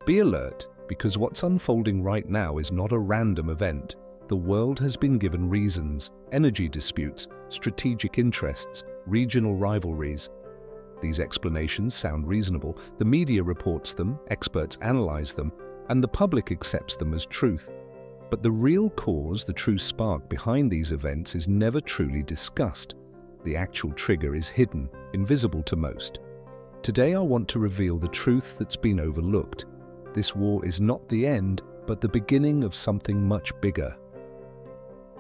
Be alert, because what's unfolding right now is not a random event. The world has been given reasons, energy disputes, strategic interests, regional rivalries. These explanations sound reasonable. The media reports them, experts analyze them, and the public accepts them as truth. But the real cause, the true spark behind these events is never truly discussed. The actual trigger is hidden, invisible to most. Today I want to reveal the truth that's been overlooked. This war is not the end, but the beginning of something much bigger.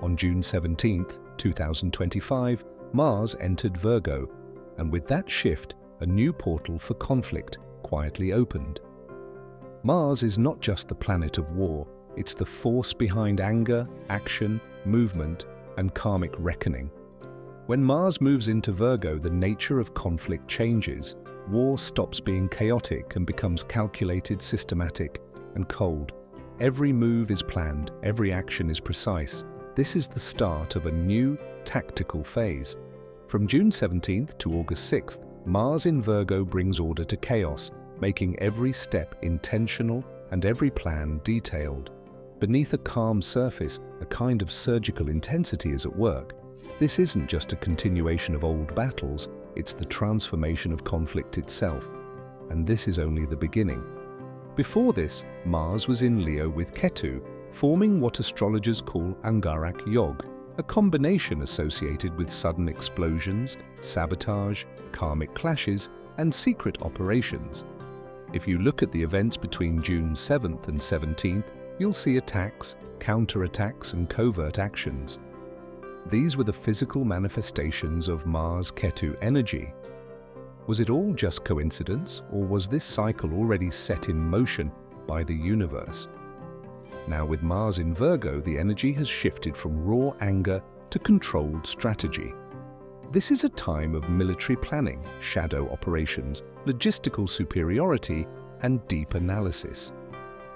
On June 17, 2025, Mars entered Virgo, and with that shift, a new portal for conflict quietly opened. Mars is not just the planet of war, it's the force behind anger, action, movement, and karmic reckoning. When Mars moves into Virgo, the nature of conflict changes. War stops being chaotic and becomes calculated, systematic, and cold. Every move is planned, every action is precise. This is the start of a new, tactical phase. From June 17th to August 6th, Mars in Virgo brings order to chaos, making every step intentional and every plan detailed. Beneath a calm surface, a kind of surgical intensity is at work. This isn't just a continuation of old battles, it's the transformation of conflict itself. And this is only the beginning. Before this, Mars was in Leo with Ketu, forming what astrologers call Angarak Yog, a combination associated with sudden explosions, sabotage, karmic clashes, and secret operations. If you look at the events between June 7th and 17th, you'll see attacks, counterattacks, and covert actions. These were the physical manifestations of Mars-Ketu energy. Was it all just coincidence, or was this cycle already set in motion by the universe? Now with Mars in Virgo, the energy has shifted from raw anger to controlled strategy. This is a time of military planning, shadow operations, logistical superiority, and deep analysis.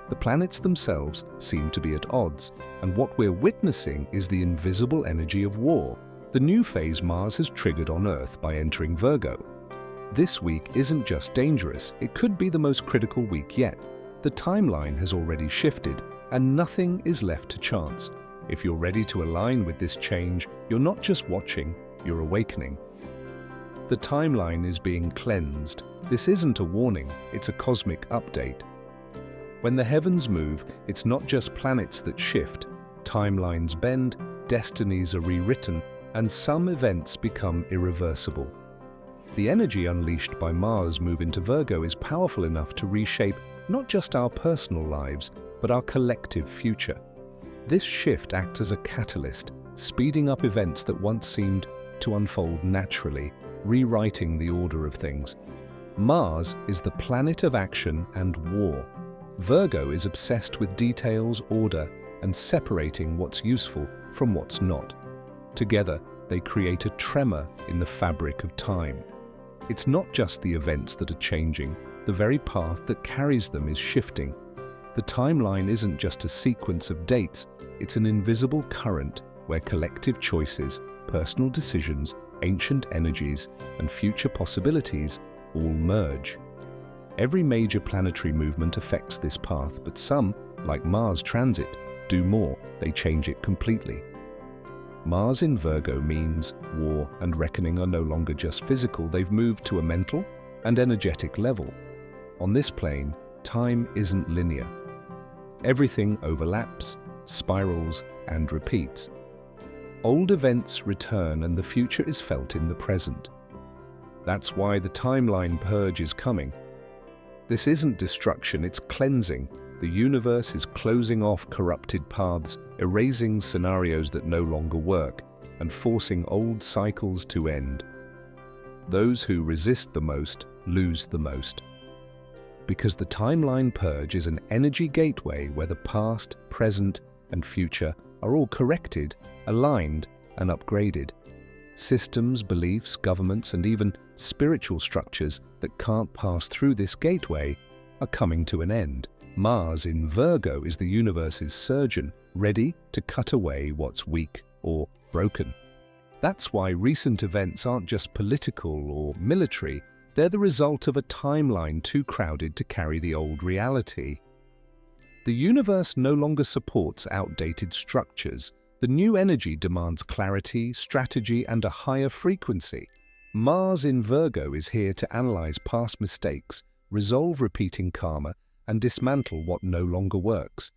The planets themselves seem to be at odds, and what we're witnessing is the invisible energy of war, the new phase Mars has triggered on Earth by entering Virgo. This week isn't just dangerous, it could be the most critical week yet. The timeline has already shifted, and nothing is left to chance. If you're ready to align with this change, you're not just watching, you're awakening. The timeline is being cleansed. This isn't a warning, it's a cosmic update. When the heavens move, it's not just planets that shift. Timelines bend, destinies are rewritten, and some events become irreversible. The energy unleashed by Mars move into Virgo is powerful enough to reshape not just our personal lives, but our collective future. This shift acts as a catalyst, speeding up events that once seemed to unfold naturally, rewriting the order of things. Mars is the planet of action and war. Virgo is obsessed with details, order, and separating what's useful from what's not. Together, they create a tremor in the fabric of time. It's not just the events that are changing, the very path that carries them is shifting. The timeline isn't just a sequence of dates, it's an invisible current where collective choices, personal decisions, ancient energies, and future possibilities all merge. Every major planetary movement affects this path, but some, like Mars transit, do more, they change it completely. Mars in Virgo means war and reckoning are no longer just physical, they've moved to a mental and energetic level. On this plane, time isn't linear. Everything overlaps, spirals, and repeats. Old events return and the future is felt in the present. That's why the timeline purge is coming. This isn't destruction, it's cleansing. The universe is closing off corrupted paths, erasing scenarios that no longer work, and forcing old cycles to end. Those who resist the most lose the most. Because the timeline purge is an energy gateway where the past, present, and future are all corrected, aligned, and upgraded. Systems, beliefs, governments, and even spiritual structures that can't pass through this gateway are coming to an end. Mars in Virgo is the universe's surgeon, ready to cut away what's weak or broken. That's why recent events aren't just political or military, They're the result of a timeline too crowded to carry the old reality. The universe no longer supports outdated structures. The new energy demands clarity, strategy, and a higher frequency. Mars in Virgo is here to analyze past mistakes, resolve repeating karma, and dismantle what no longer works.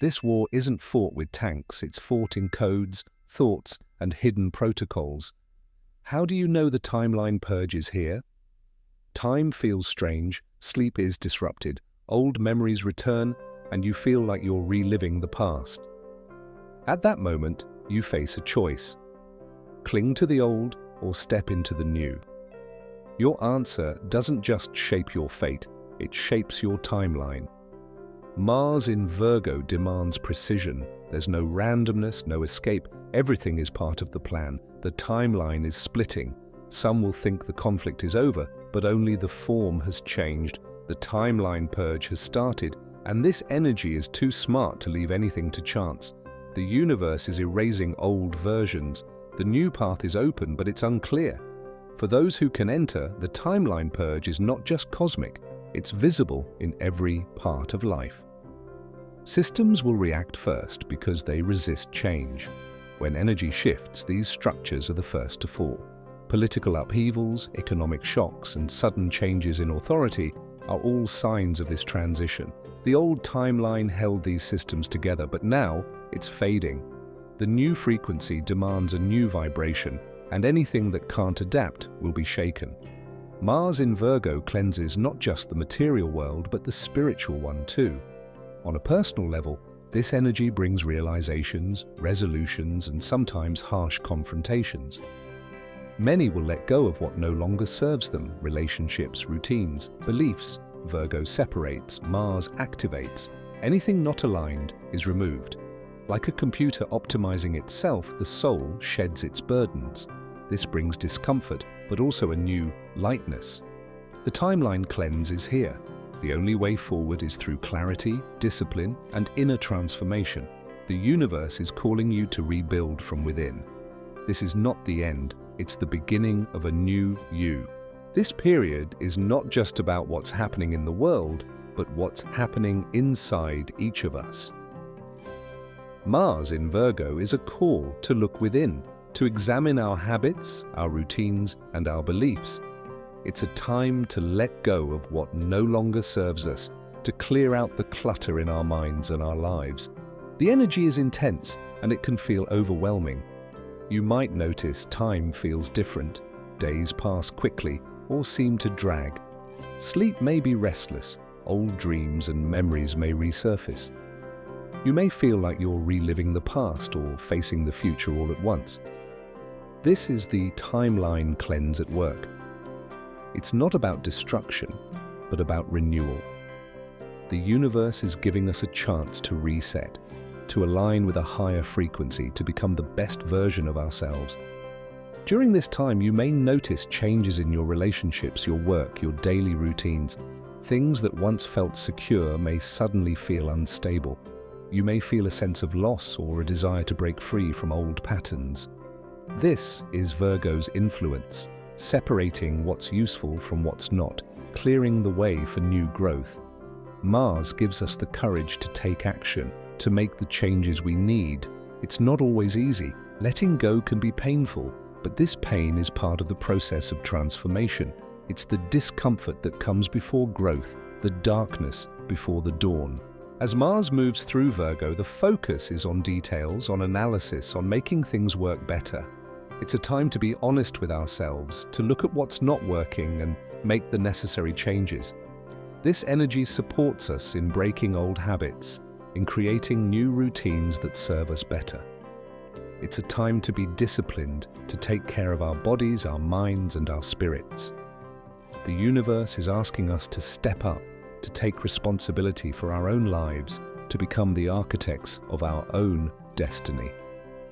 This war isn't fought with tanks, it's fought in codes, thoughts, and hidden protocols. How do you know the timeline purge is here? Time feels strange, sleep is disrupted, old memories return, and you feel like you're reliving the past. At that moment, you face a choice. Cling to the old or step into the new. Your answer doesn't just shape your fate, it shapes your timeline. Mars in Virgo demands precision. There's no randomness, no escape. Everything is part of the plan. The timeline is splitting. Some will think the conflict is over, but only the form has changed. The timeline purge has started, and this energy is too smart to leave anything to chance. The universe is erasing old versions. The new path is open, but it's unclear. For those who can enter, the timeline purge is not just cosmic, it's visible in every part of life. Systems will react first because they resist change. When energy shifts, these structures are the first to fall. Political upheavals, economic shocks, and sudden changes in authority are all signs of this transition. The old timeline held these systems together, but now it's fading. The new frequency demands a new vibration, and anything that can't adapt will be shaken. Mars in Virgo cleanses not just the material world, but the spiritual one too. On a personal level, this energy brings realizations, resolutions, and sometimes harsh confrontations. Many will let go of what no longer serves them: relationships, routines, beliefs. Virgo separates, Mars activates. Anything not aligned is removed. Like a computer optimizing itself, the soul sheds its burdens. This brings discomfort, but also a new lightness. The timeline cleanse is here. The only way forward is through clarity, discipline, and inner transformation. The universe is calling you to rebuild from within. This is not the end, it's the beginning of a new you. This period is not just about what's happening in the world, but what's happening inside each of us. Mars in Virgo is a call to look within, to examine our habits, our routines, and our beliefs. It's a time to let go of what no longer serves us, to clear out the clutter in our minds and our lives. The energy is intense, and it can feel overwhelming. You might notice time feels different. Days pass quickly or seem to drag. Sleep may be restless. Old dreams and memories may resurface. You may feel like you're reliving the past or facing the future all at once. This is the timeline cleanse at work. It's not about destruction, but about renewal. The universe is giving us a chance to reset, to align with a higher frequency, to become the best version of ourselves. During this time, you may notice changes in your relationships, your work, your daily routines. Things that once felt secure may suddenly feel unstable. You may feel a sense of loss or a desire to break free from old patterns. This is Virgo's influence, separating what's useful from what's not, clearing the way for new growth. Mars gives us the courage to take action, to make the changes we need. It's not always easy. Letting go can be painful, but this pain is part of the process of transformation. It's the discomfort that comes before growth, the darkness before the dawn. As Mars moves through Virgo, the focus is on details, on analysis, on making things work better. It's a time to be honest with ourselves, to look at what's not working and make the necessary changes. This energy supports us in breaking old habits, in creating new routines that serve us better. It's a time to be disciplined, to take care of our bodies, our minds, and our spirits. The universe is asking us to step up, to take responsibility for our own lives, to become the architects of our own destiny.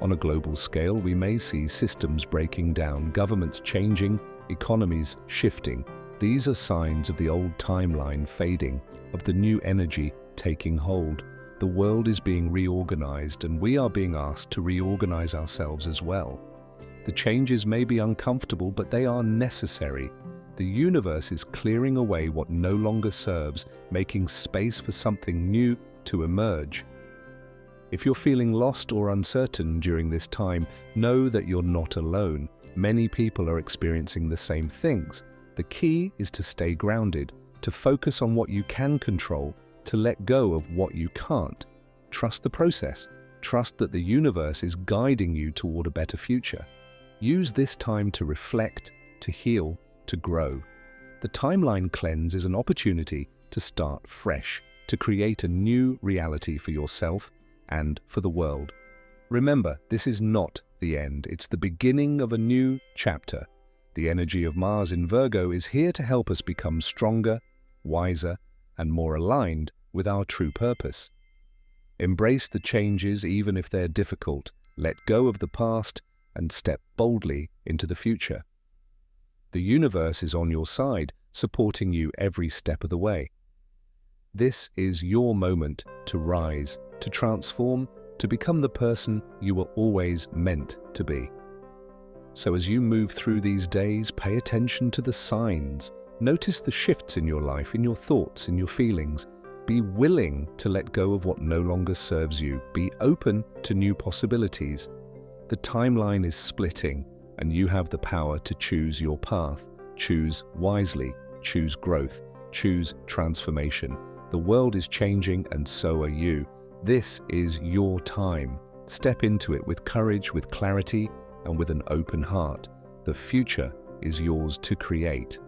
On a global scale, we may see systems breaking down, governments changing, economies shifting. These are signs of the old timeline fading, of the new energy taking hold. The world is being reorganized, and we are being asked to reorganize ourselves as well. The changes may be uncomfortable, but they are necessary. The universe is clearing away what no longer serves, making space for something new to emerge. If you're feeling lost or uncertain during this time, know that you're not alone. Many people are experiencing the same things. The key is to stay grounded, to focus on what you can control, to let go of what you can't. Trust the process. Trust that the universe is guiding you toward a better future. Use this time to reflect, to heal, to grow. The timeline cleanse is an opportunity to start fresh, to create a new reality for yourself and for the world. Remember, this is not the end. It's the beginning of a new chapter. The energy of Mars in Virgo is here to help us become stronger, wiser, and more aligned with our true purpose. Embrace the changes even if they're difficult. Let go of the past and step boldly into the future. The universe is on your side, supporting you every step of the way. This is your moment to rise, to transform, to become the person you were always meant to be. So as you move through these days, pay attention to the signs. Notice the shifts in your life, in your thoughts, in your feelings. Be willing to let go of what no longer serves you. Be open to new possibilities. The timeline is splitting, and you have the power to choose your path. Choose wisely, choose growth, choose transformation. The world is changing, and so are you. This is your time. Step into it with courage, with clarity, and with an open heart. The future is yours to create.